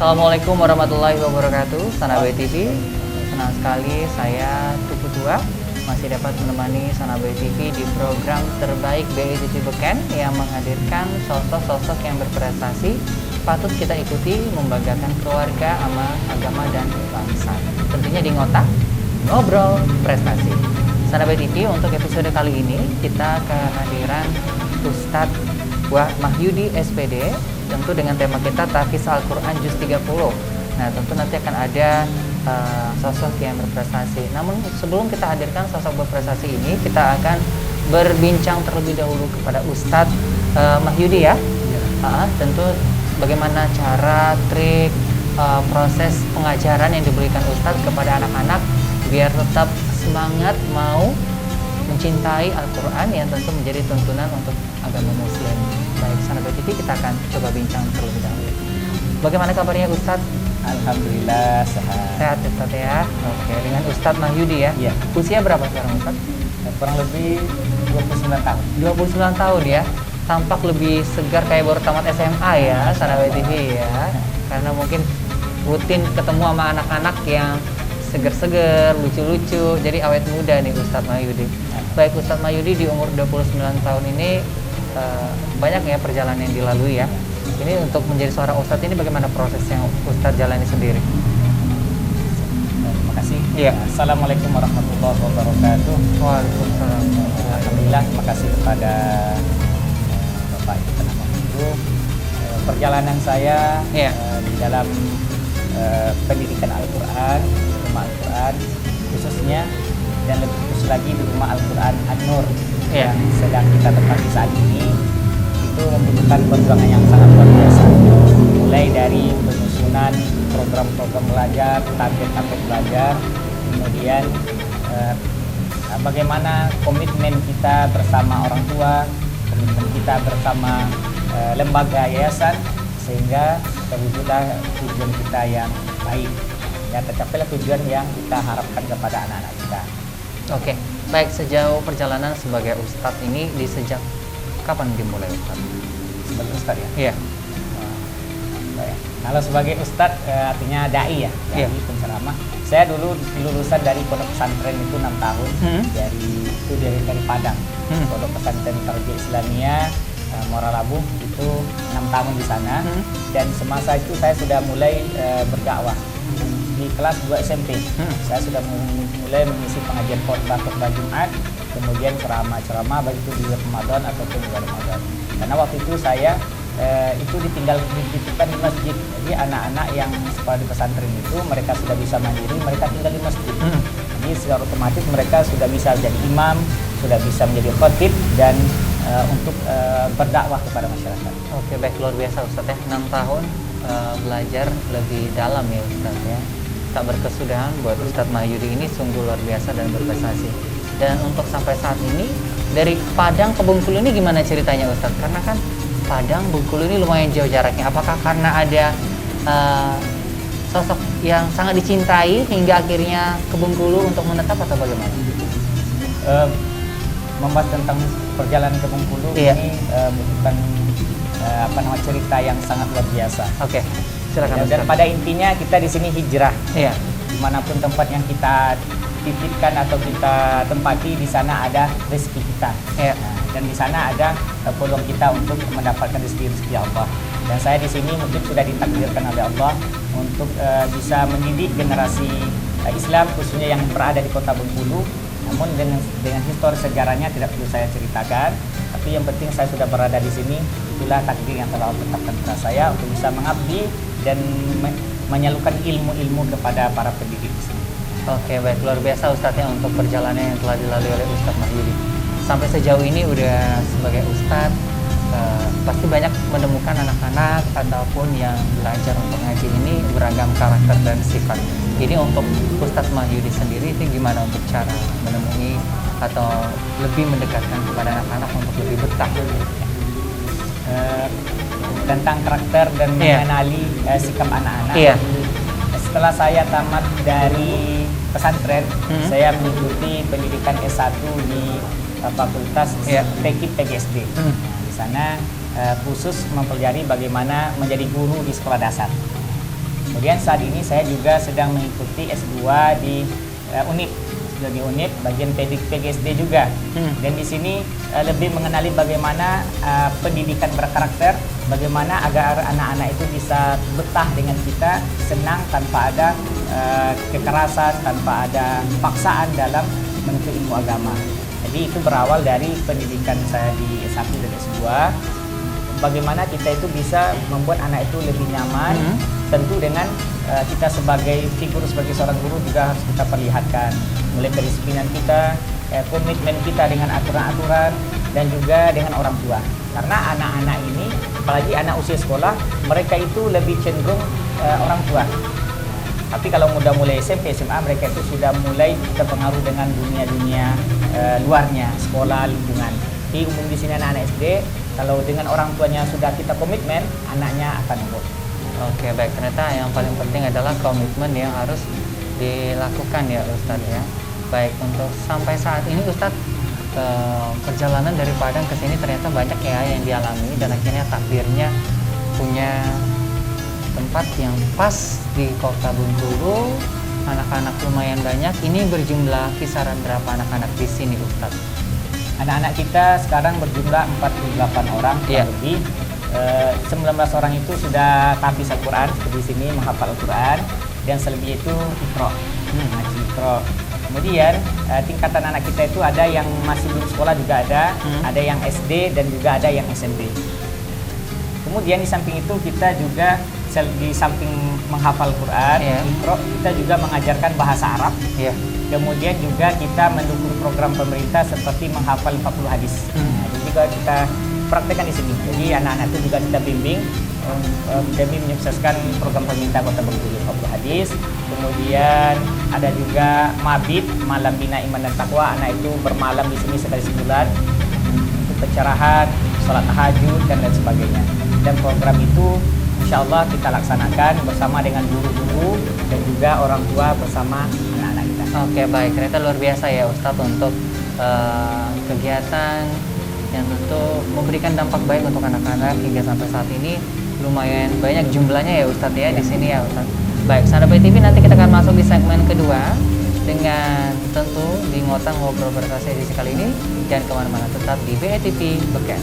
Assalamualaikum warahmatullahi wabarakatuh. Sanabai TV, senang sekali saya Tuku Tua masih dapat menemani Sanabai TV di program terbaik BI TV Beken yang menghadirkan sosok-sosok yang berprestasi patut kita ikuti membanggakan keluarga, agama dan bangsa. Tentunya di Ngotak Ngobrol Prestasi. Sanabai TV untuk episode kali ini kita kehadiran Ustadz Wah Mahyudi SPD, tentu dengan tema kita Tahfiz Al-Quran Juz 30. Nah, tentu nanti akan ada sosok yang berprestasi. Namun sebelum kita hadirkan sosok berprestasi ini, kita akan berbincang terlebih dahulu kepada Ustadz Mahyudi ya. Tentu bagaimana cara, trik, proses pengajaran yang diberikan Ustadz kepada anak-anak biar tetap semangat mau mencintai Al-Quran yang tentu menjadi tuntunan untuk agama Muslim. Baik, Sanabai TV kita akan coba bincang terlebih dahulu. Bagaimana kabarnya Ustadz? Alhamdulillah sehat. Sehat Ustadz ya. Oke, dengan Ustadz Mahyudi ya. Iya. Usia berapa sekarang Ustadz? Kurang lebih 29 tahun. 29 tahun ya. Tampak lebih segar kayak baru tamat SMA ya, Sanabai TV ya. Karena mungkin rutin ketemu sama anak-anak yang seger-seger, lucu-lucu, jadi awet muda nih Ustadz Mahyudi. Baik Ustadz Mahyudi di umur 29 tahun ini banyak ya perjalanan yang dilalui ya. Ini untuk menjadi seorang Ustadz ini bagaimana proses yang Ustadz jalani sendiri? Terima kasih. Iya. Assalamualaikum warahmatullahi wabarakatuh. Waalaikumsalam. Alhamdulillah, terima kasih kepada Bapak Ibu Penama itu. Perjalanan saya di dalam pendidikan Al-Quran, rumah Al-Quran khususnya, dan lebih khusus lagi di rumah Al-Quran An-Nur yang sedang kita tempati saat ini, itu membutuhkan perjuangan yang sangat luar biasa. Mulai dari penyusunan program-program belajar, target-target belajar, kemudian bagaimana komitmen kita bersama orang tua, komitmen kita bersama lembaga yayasan, sehingga terwujudlah tujuan kita yang baik. Ya, tercapailah tujuan yang kita harapkan kepada anak-anak kita. Oke, baik, sejauh perjalanan sebagai Ustadz ini di sejak kapan dimulai Ustadz? Sebagai Ustadz ya? Iya. Kalau sebagai Ustadz artinya dai ya, dai penceramah. Saya dulu lulusan dari pondok pesantren itu 6 tahun, dari Padang. Pondok pesantren Tarbiah Islamiyah Muara Labuh itu 6 tahun di sana. Dan semasa itu saya sudah mulai berdakwah. Di kelas 2 SMP, saya sudah mulai mengisi pengajian khotbah Jumat, kemudian ceramah-ceramah baik itu di Ramadan ataupun di luar Ramadan. Karena waktu itu saya itu dititipkan di masjid. Jadi anak-anak yang sekolah di pesantren itu mereka sudah bisa mandiri, mereka tinggal di masjid. Jadi secara otomatis mereka sudah bisa jadi imam, sudah bisa menjadi khotib dan untuk berdakwah kepada masyarakat. Oke, baik, luar biasa Ustadz ya. 6 tahun belajar lebih dalam ya Ustadz ya. Tak berkesudahan buat Ustadz Mahyudi ini sungguh luar biasa dan berprestasi. Dan untuk sampai saat ini dari Padang ke Bengkulu ini gimana ceritanya Ustadz? Karena kan Padang Bengkulu ini lumayan jauh jaraknya. Apakah karena ada sosok yang sangat dicintai hingga akhirnya ke Bengkulu untuk menetap atau bagaimana? Membahas tentang perjalanan ke Bengkulu ini bukan cerita yang sangat luar biasa. Oke. Silakan. Dan pada intinya kita di sini hijrah. Iya. Dimanapun tempat yang kita titipkan atau kita tempati, di sana ada rezeki kita. Iya. Dan di sana ada peluang kita untuk mendapatkan rezeki Allah. Dan saya di sini mungkin sudah ditakdirkan oleh Allah untuk bisa mendidik generasi Islam khususnya yang berada di kota Bengkulu. Namun dengan histori sejarahnya tidak perlu saya ceritakan. Tapi yang penting saya sudah berada di sini, itulah takdir yang telah Allah tetapkan kepada saya untuk bisa mengabdi dan menyalurkan ilmu-ilmu kepada para pendidik di sini. Oke, baik, luar biasa Ustadz ya untuk perjalanan yang telah dilalui oleh Ustadz Mahyudi. Sampai sejauh ini udah sebagai Ustadz pasti banyak menemukan anak-anak ataupun yang belajar untuk ngaji ini beragam karakter dan sifat. Ini untuk Ustadz Mahyudi sendiri itu gimana untuk cara menemui atau lebih mendekatkan kepada anak-anak untuk lebih betah? Tentang karakter dan mengenali sikap anak-anak. Setelah saya tamat dari pesantren, saya mengikuti pendidikan S1 di Fakultas Teknik PGSD. Di sana khusus mempelajari bagaimana menjadi guru di sekolah dasar. Kemudian saat ini saya juga sedang mengikuti S2 di UNIP, di UNIP bagian PGSD juga. Dan di sini lebih mengenali bagaimana pendidikan berkarakter, bagaimana agar anak-anak itu bisa betah dengan kita, senang tanpa ada kekerasan, tanpa ada paksaan dalam menuntut ilmu agama. Jadi itu berawal dari pendidikan saya di S1 dan S2. Bagaimana kita itu bisa membuat anak itu lebih nyaman, tentu dengan kita sebagai figur, sebagai seorang guru juga harus kita perlihatkan mulai kedisiplinan kita, komitmen kita dengan aturan-aturan, dan juga dengan orang tua. Karena anak-anak ini, apalagi anak usia sekolah, mereka itu lebih cenderung orang tua. Tapi kalau udah mulai SMP, SMA, mereka itu sudah mulai terpengaruh dengan dunia-dunia luarnya, sekolah, lingkungan. Di umum di sini anak-anak SD, kalau dengan orang tuanya sudah kita komitmen, anaknya akan ikut. Oke, baik. Ternyata yang paling penting adalah komitmen yang harus dilakukan ya Ustadz ya. Baik, untuk sampai saat ini Ustadz, perjalanan dari Padang ke sini ternyata banyak ya yang dialami, dan akhirnya takdirnya punya tempat yang pas di Kota Bengkulu. Anak-anak lumayan banyak. Ini berjumlah kisaran berapa anak-anak di sini Ustadz? Anak-anak kita sekarang berjumlah 48 orang lebih. 19 orang itu sudah tahfiz Al-Quran seperti di sini, menghafal Al-Quran, dan selebihnya itu Iqra, ngaji Iqra. Kemudian tingkatan anak kita itu ada yang masih belum sekolah juga ada yang SD dan juga ada yang SMP. Kemudian di samping itu kita juga di samping menghafal Quran, Iqra, kita juga mengajarkan bahasa Arab. Kemudian juga kita mendukung program pemerintah seperti menghafal 40 hadis. Jadi juga kita praktekkan di sini. Jadi anak-anak itu juga kita bimbing demi menyukseskan program pemerintah Kota Bengkulu 40 hadis. Kemudian ada juga mabit, malam bina iman dan takwa. Anak itu bermalam di sini sekali sebulan untuk pencerahan, sholat tahajud dan lain sebagainya. Dan program itu insya Allah kita laksanakan bersama dengan guru-guru dan juga orang tua bersama anak-anak kita. Oke, baik. Ternyata luar biasa ya Ustadz untuk kegiatan yang tentu memberikan dampak baik untuk anak-anak hingga sampai saat ini lumayan banyak jumlahnya ya Ustadz ya di sini ya Ustadz. Baik, Sahabat Baik TV, nanti kita akan masuk di segmen kedua dengan tentu di Ngotang Ngobrol Berkasa edisi kali ini. Jangan kemana-mana, tetap di BAI TV Beken.